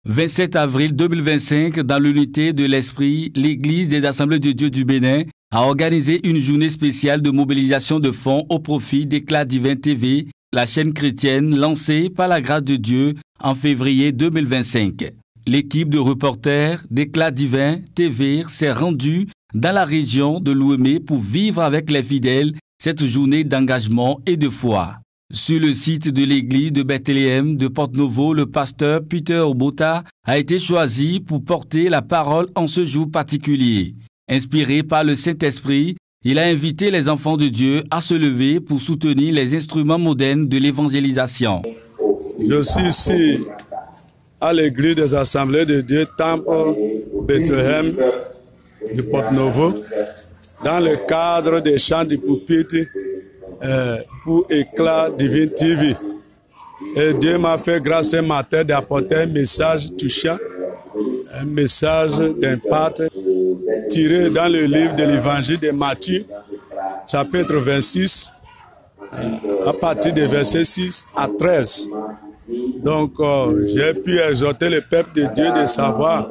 27 avril 2025, dans l'unité de l'Esprit, l'Église des Assemblées de Dieu du Bénin a organisé une journée spéciale de mobilisation de fonds au profit d'Éclat Divin TV, la chaîne chrétienne lancée par la grâce de Dieu en février 2025. L'équipe de reporters d'Éclat Divin TV s'est rendue dans la région de l'Ouémé pour vivre avec les fidèles cette journée d'engagement et de foi. Sur le site de l'église de Bethléem de Porte-Novo, le pasteur Peter Obota a été choisi pour porter la parole en ce jour particulier. Inspiré par le Saint-Esprit, il a invité les enfants de Dieu à se lever pour soutenir les instruments modernes de l'évangélisation. Je suis ici à l'église des Assemblées de Dieu, Temple Bethléem de Porte-Novo, dans le cadre des chants du pupitre pour Éclat Divin TV. Et Dieu m'a fait grâce ce matin d'apporter un message touchant, un message d'impact tiré dans le livre de l'évangile de Matthieu, chapitre 26, à partir des versets 6 à 13. Donc, j'ai pu exhorter le peuple de Dieu de savoir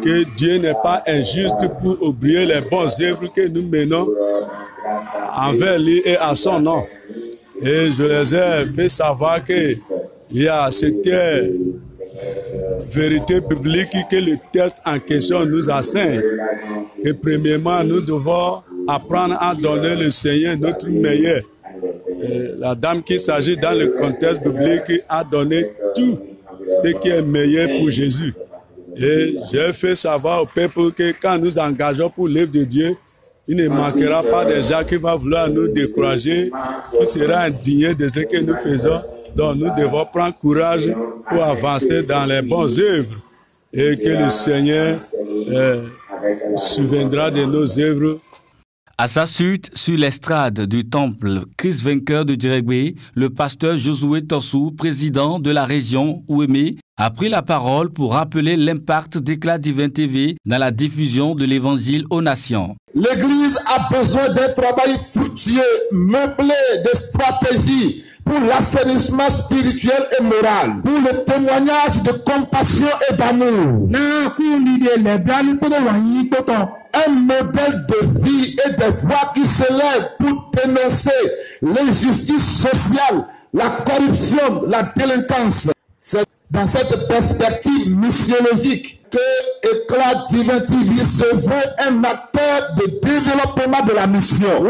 que Dieu n'est pas injuste pour oublier les bonnes œuvres que nous menons envers lui et à son nom. Et je les ai fait savoir qu'il y a cette vérité biblique que le texte en question nous enseigne. Que premièrement, nous devons apprendre à donner le Seigneur notre meilleur. Et la dame qui s'agit dans le contexte biblique a donné tout ce qui est meilleur pour Jésus. Et j'ai fait savoir au peuple que quand nous engageons pour l'œuvre de Dieu, il ne manquera pas de gens qui vont vouloir nous décourager, qui sera indigné de ce que nous faisons. Donc nous devons prendre courage pour avancer dans les bonnes œuvres et que le Seigneur souviendra de nos œuvres. À sa suite, sur l'estrade du temple Christ vainqueur de Djeregbé, le pasteur Josué Torsou, président de la région Ouémé, a pris la parole pour rappeler l'impact d'Éclat Divin TV dans la diffusion de l'évangile aux nations. L'Église a besoin d'un travail fructueux, meublé de stratégies pour l'assainissement spirituel et moral, pour le témoignage de compassion et d'amour. Un modèle de vie et de voix qui se lève pour dénoncer l'injustice sociale, la corruption, la délinquance. C'est dans cette perspective missiologique que Éclat Divin TV se veut un acteur de développement de la mission.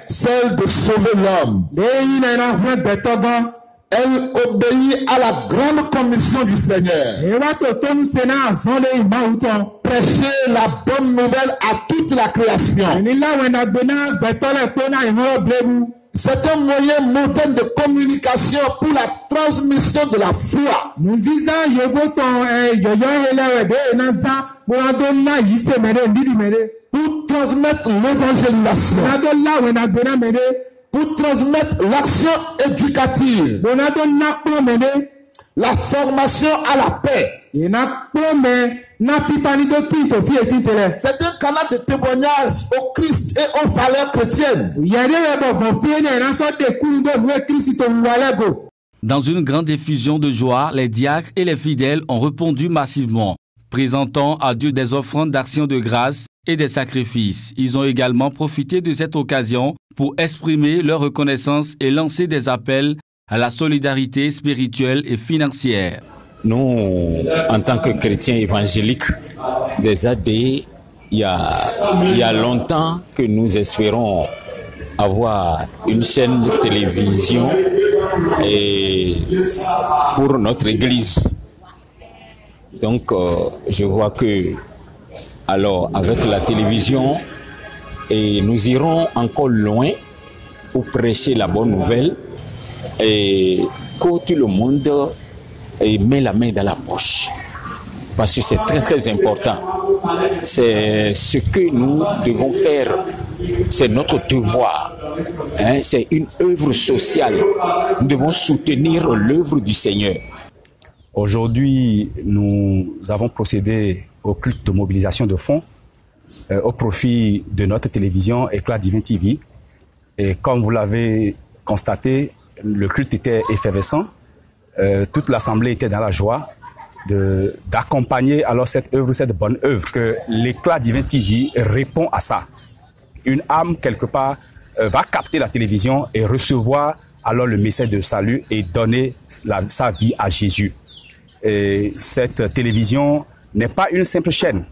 Celle de sauver l'homme. Elle obéit à la grande commission du Seigneur. Prêcher la bonne nouvelle à toute la création. C'est un moyen moderne de communication pour la transmission de la foi. Pour transmettre l'évangélisation. Pour transmettre l'action éducative, la formation à la paix. C'est un canal de témoignage au Christ et aux valeurs chrétiennes. Dans une grande effusion de joie, les diacres et les fidèles ont répondu massivement, présentant à Dieu des offrandes d'action de grâce et des sacrifices. Ils ont également profité de cette occasion pour exprimer leur reconnaissance et lancer des appels à la solidarité spirituelle et financière. Nous, en tant que chrétiens évangéliques des AD, il y a longtemps que nous espérons avoir une chaîne de télévision et pour notre église. Donc, je vois que, alors, avec la télévision, et nous irons encore loin pour prêcher la bonne nouvelle et que tout le monde met la main dans la poche. Parce que c'est très très important. C'est ce que nous devons faire. C'est notre devoir. C'est une œuvre sociale. Nous devons soutenir l'œuvre du Seigneur. Aujourd'hui, nous avons procédé au culte de mobilisation de fonds au profit de notre télévision Éclat Divin TV. Et comme vous l'avez constaté, le culte était effervescent. Toute l'assemblée était dans la joie d'accompagner alors cette œuvre, cette bonne œuvre, que l'éclat divin TV répond à ça. Une âme, quelque part, va capter la télévision et recevoir alors le message de salut et donner sa vie à Jésus. Et cette télévision n'est pas une simple chaîne,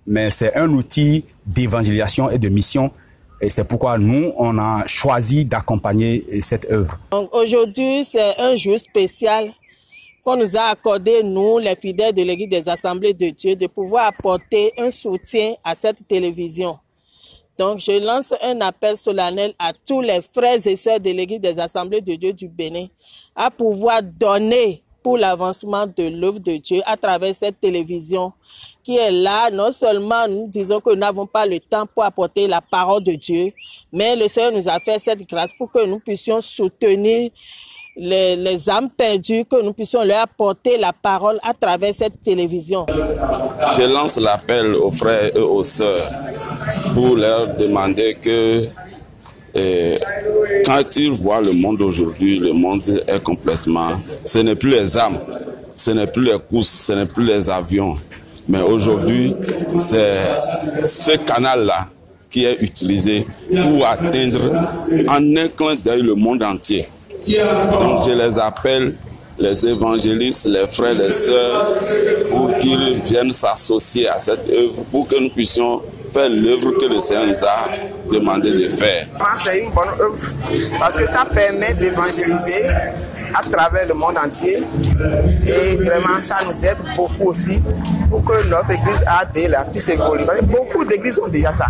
mais c'est un outil d'évangélisation et de mission. Et c'est pourquoi nous, on a choisi d'accompagner cette œuvre. Aujourd'hui, c'est un jour spécial qu'on nous a accordé, nous, les fidèles de l'Église des Assemblées de Dieu, de pouvoir apporter un soutien à cette télévision. Donc, je lance un appel solennel à tous les frères et sœurs de l'Église des Assemblées de Dieu du Bénin à pouvoir donner pour l'avancement de l'œuvre de Dieu à travers cette télévision qui est là. Non seulement nous disons que nous n'avons pas le temps pour apporter la parole de Dieu, mais le Seigneur nous a fait cette grâce pour que nous puissions soutenir les âmes perdues, que nous puissions leur apporter la parole à travers cette télévision. Je lance l'appel aux frères et aux sœurs pour leur demander que quand ils voient le monde aujourd'hui, le monde est complètement... Ce n'est plus les âmes, ce n'est plus les courses, ce n'est plus les avions. Mais aujourd'hui, c'est ce canal-là qui est utilisé pour atteindre en un clin d'œil le monde entier. Donc je les appelle, les évangélistes, les frères, les sœurs, pour qu'ils viennent s'associer à cette œuvre, pour que nous puissions faire l'œuvre que le Seigneur nous a demandé de faire. C'est une bonne œuvre parce que ça permet d'évangéliser à travers le monde entier et vraiment ça nous aide beaucoup aussi pour que notre église AD puisse évoluer. Beaucoup d'églises ont déjà ça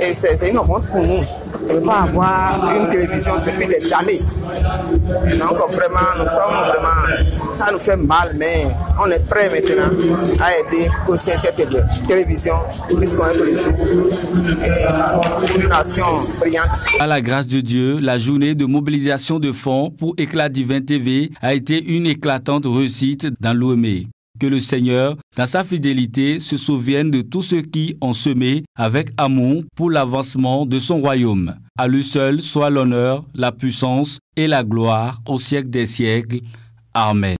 et c'est une honte pour nous de ne pas avoir une télévision depuis des années. Donc vraiment, nous sommes vraiment, ça nous fait mal, mais on est prêt maintenant à aider pour cette télévision puisse connaître le jour et une nation brillante. À la grâce de Dieu, la journée de mobilisation de fonds pour Éclat Divin TV a été une éclatante réussite dans l'OME. Que le Seigneur, dans sa fidélité, se souvienne de tous ceux qui ont semé avec amour pour l'avancement de son royaume. À lui seul soit l'honneur, la puissance et la gloire au siècle des siècles. Amen.